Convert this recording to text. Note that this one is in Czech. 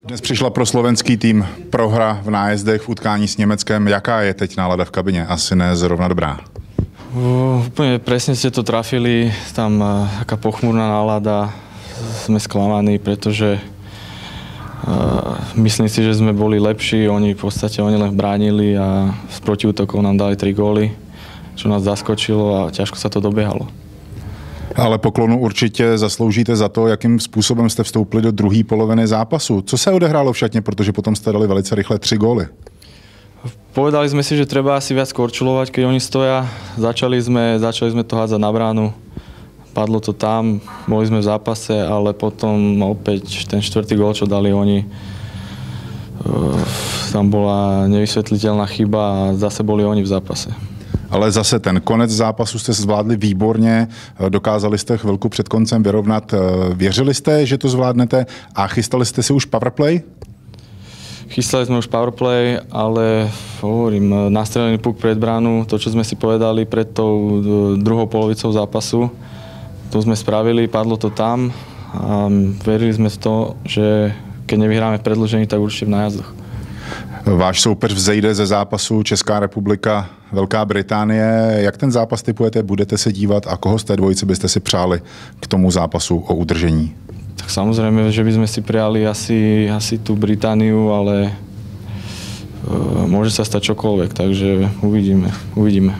Dnes přišla pro slovenský tým prohra v nájezdech v utkání s Německem. Jaká je teď nálada v kabině? Asi ne zrovna dobrá. Úplne presne ste to trafili, tam taká pochmúrna nálada, sme sklamaní, pretože myslím si, že sme boli lepší, oni len bránili a z protiútokov nám dali 3 góly, čo nás zaskočilo a ťažko sa to dobiehalo. Ale poklonu určitě zasloužíte za to, jakým způsobem jste vstoupili do druhé poloviny zápasu. Co se odehrálo v šatně, protože potom jste dali velice rychle 3 góly? Povedali sme si, že treba asi viac korčulovať, keď oni stoja. Začali sme to hádzať na bránu. Padlo to tam, boli sme v zápase, ale potom opäť ten 4. gól, čo dali oni, tam bola nevysvetliteľná chyba a zase boli oni v zápase. Ale zase ten konec zápasu jste zvládli výborně, dokázali jste chvilku před koncem vyrovnat. Věřili jste, že to zvládnete a chystali jste si už powerplay? Chystali sme už powerplay, ale hovorím, nastrelený puk pred bránu, to, čo sme si povedali pred tou druhou polovicou zápasu, to sme spravili, padlo to tam a verili sme v to, že keď nevyhráme v predĺžení, tak určite v nájazdoch. Váš soupeř vzejde ze zápasu Česká republika, Velká Británie. Jak ten zápas typujete? Budete se dívat a koho z té dvojice byste si přáli k tomu zápasu o udržení? Tak samozrejme, že by sme si prijali asi tú Britániu, ale môže sa stať čokoľvek, takže uvidíme.